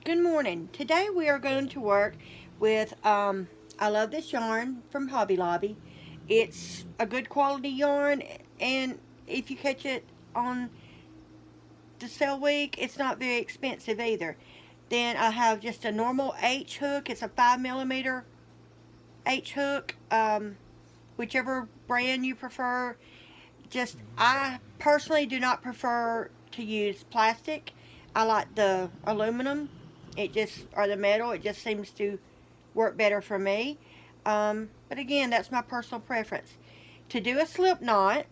Good morning. Today we are going to work with, I love this yarn from Hobby Lobby. It's a good quality yarn, and if you catch it on the sale week, it's not very expensive either. Then I have just a normal H hook. It's a 5mm H hook, whichever brand you prefer. I personally do not prefer to use plastic. I like the aluminum. Or the metal. It just seems to work better for me. But again, that's my personal preference. To do a slip knot,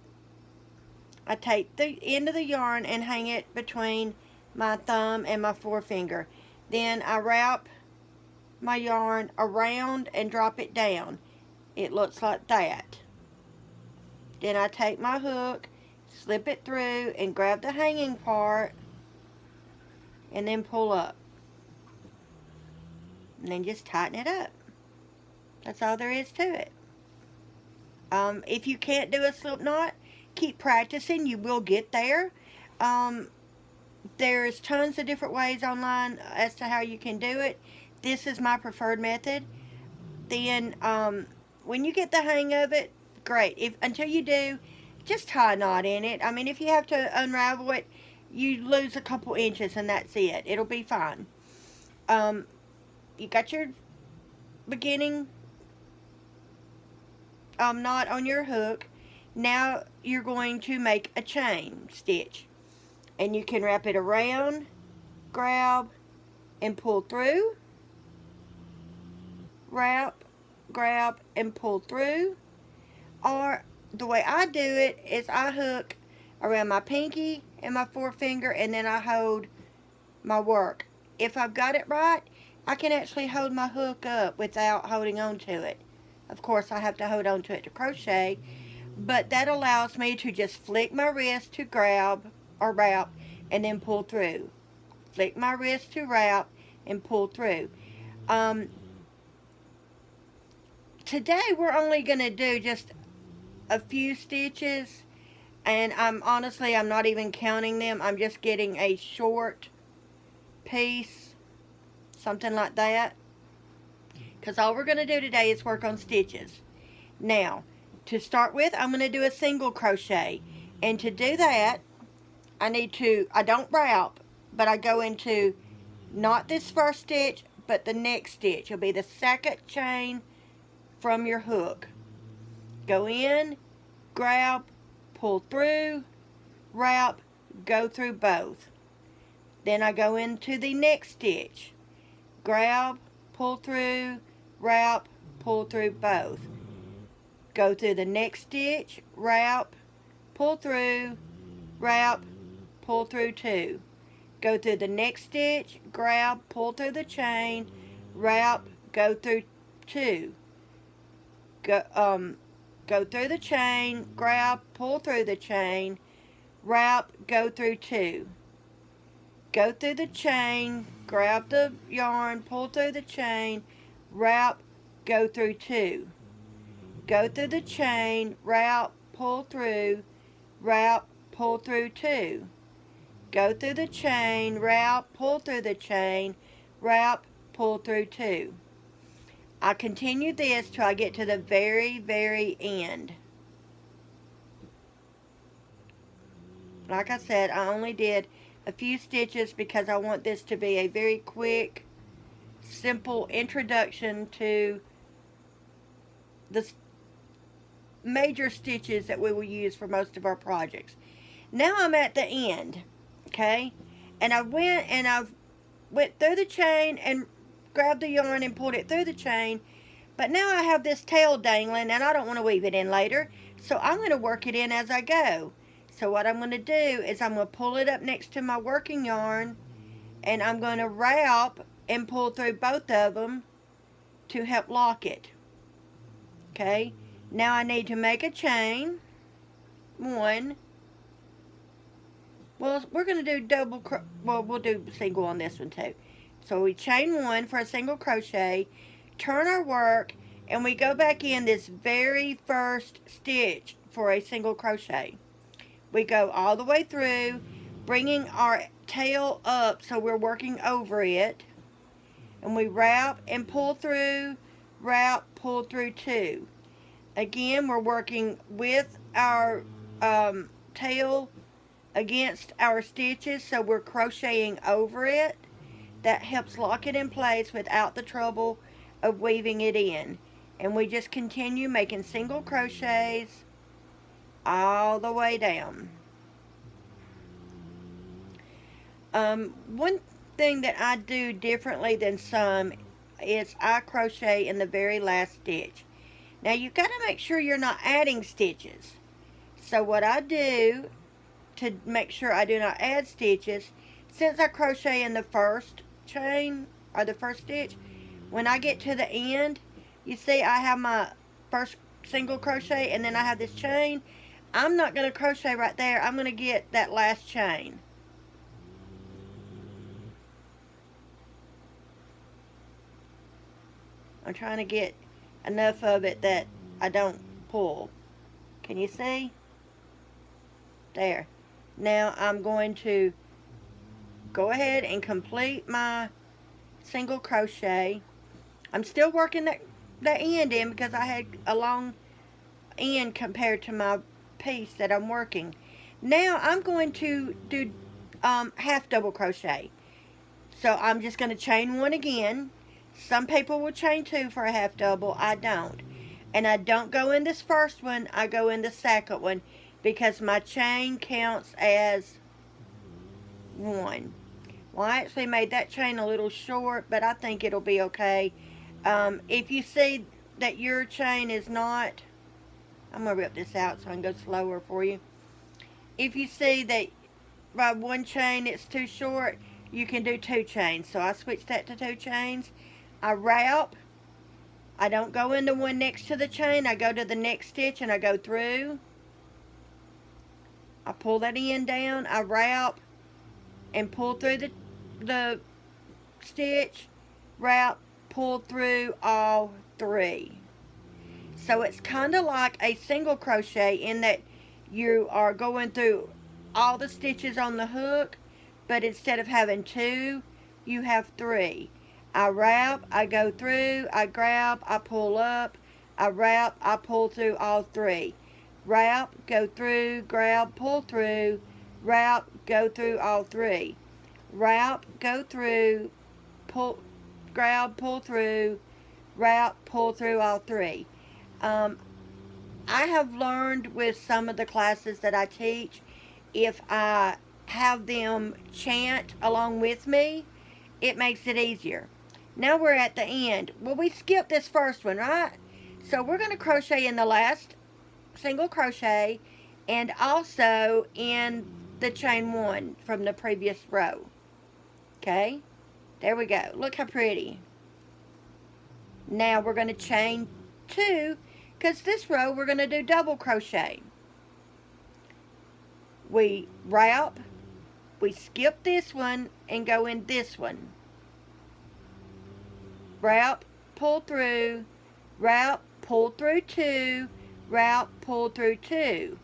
I take the end of the yarn and hang it between my thumb and my forefinger. Then I wrap my yarn around and drop it down. It looks like that. Then I take my hook, slip it through, and grab the hanging part, and then pull up. And then just tighten it up. That's all there is to it. If you can't do a slip knot, keep practicing. You will get there. There's tons of different ways online as to how you can do it. This is my preferred method. Then when you get the hang of it, great. Until you do, just tie a knot in it. I mean, if you have to unravel it, you lose a couple inches and that's it. It'll be fine. You got your beginning knot on your hook. Now you're going to make a chain stitch, and you can wrap it around, grab, and pull through, wrap, grab, and pull through. Or the way I do it is I hook around my pinky and my forefinger, and then I hold my work. If I've got it right, I can actually hold my hook up without holding on to it. Of course, I have to hold on to it to crochet, but that allows me to just flick my wrist to grab or wrap and then pull through. Flick my wrist to wrap and pull through. Today we're only going to do just a few stitches, and I'm not even counting them. I'm just getting a short piece, something like that, because all we're going to do today is work on stitches. Now, to start with, I'm going to do a single crochet, and to do that, I don't wrap, but I go into not this first stitch, but the next stitch. It'll be the second chain from your hook. Go in, grab, pull through, wrap, go through both. Then I go into the next stitch, grab, pull through, wrap, pull through both. Go through the next stitch, wrap, pull through, wrap, pull through two. Go through the next stitch, grab, pull through the chain, wrap, go through two. Go through the chain, grab, pull through the chain, wrap, go through two. Go through the chain, grab the yarn, pull through the chain, wrap, go through two. Go through the chain, wrap, pull through, wrap, pull through two. Go through the chain, wrap, pull through the chain, wrap, pull through two. I continue this till I get to the very, very end. Like I said, I only did a few stitches because I want this to be a very quick, simple introduction to the major stitches that we will use for most of our projects. Now I'm at the end, okay? And I went through the chain and grabbed the yarn and pulled it through the chain, but now I have this tail dangling and I don't want to weave it in later, so I'm going to work it in as I go. So what I'm going to do is I'm going to pull it up next to my working yarn, and I'm going to wrap and pull through both of them to help lock it. Okay, now I need to make a chain, one. Well, we're going to do we'll do single on this one too. So we chain one for a single crochet, turn our work, and we go back in this very first stitch for a single crochet. We go all the way through, bringing our tail up so we're working over it. and we wrap and pull through, wrap, pull through 2. Again, we're working with our tail against our stitches, so we're crocheting over it. That helps lock it in place without the trouble of weaving it in. And we just continue making single crochets all the way down. One thing that I do differently than some is I crochet in the very last stitch. Now you've got to make sure you're not adding stitches. So what I do to make sure I do not add stitches, since I crochet in the first chain or the first stitch, when I get to the end, you see I have my first single crochet and then I have this chain. I'm not going to crochet right there. I'm going to get that last chain. I'm trying to get enough of it that I don't pull. Can you see? There. Now I'm going to go ahead and complete my single crochet. I'm still working the end in because I had a long end compared to my piece that I'm working. Now I'm going to do half double crochet. So I'm just going to chain 1 again. Some people will chain 2 for a half double. I don't. And I don't go in this first one. I go in the second one because my chain counts as 1. Well, I actually made that chain a little short, but I think it'll be okay. If you see that your chain is not, I'm going to rip this out so I can go slower for you. If you see that by 1 chain it's too short, you can do 2 chains. So I switched that to 2 chains. I wrap. I don't go into one next to the chain. I go to the next stitch and I go through. I pull that end down. I wrap and pull through the stitch. Wrap, pull through all 3. So it's kind of like a single crochet in that you are going through all the stitches on the hook, but instead of having 2, you have 3. I wrap, I go through, I grab, I pull up, I wrap, I pull through all 3. Wrap, go through, grab, pull through, wrap, go through all 3. Wrap, go through, pull, grab, pull through, wrap, pull through all 3. I have learned with some of the classes that I teach, if I have them chant along with me, it makes it easier. Now we're at the end. Well, we skipped this first one, right? So we're going to crochet in the last single crochet and also in the chain 1 from the previous row. Okay? There we go. Look how pretty. Now we're going to chain 2 because this row we're going to do double crochet. We wrap, we skip this one and go in this one. Wrap, pull through, wrap, pull through 2, wrap, pull through 2.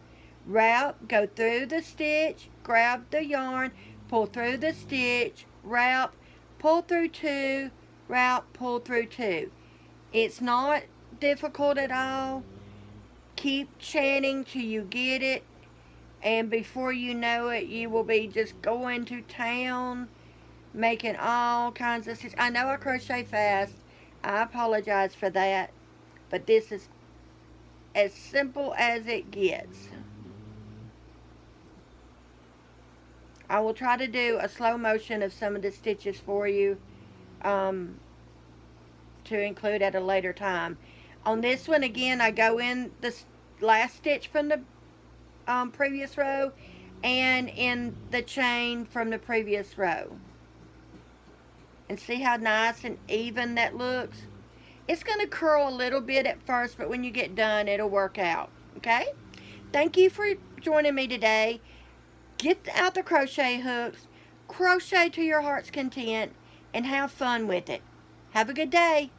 Wrap, go through the stitch, grab the yarn, pull through the stitch, wrap, pull through 2, wrap, pull through 2. It's not difficult at all. Keep chanting till you get it, and before you know it, you will be just going to town, making all kinds of stitches. I know I crochet fast. I apologize for that, but this is as simple as it gets. I will try to do a slow motion of some of the stitches for you to include at a later time. On this one, again, I go in the last stitch from the previous row and in the chain from the previous row. And see how nice and even that looks? It's going to curl a little bit at first, but when you get done, it'll work out. Okay? Thank you for joining me today. Get out the crochet hooks, crochet to your heart's content, and have fun with it. Have a good day.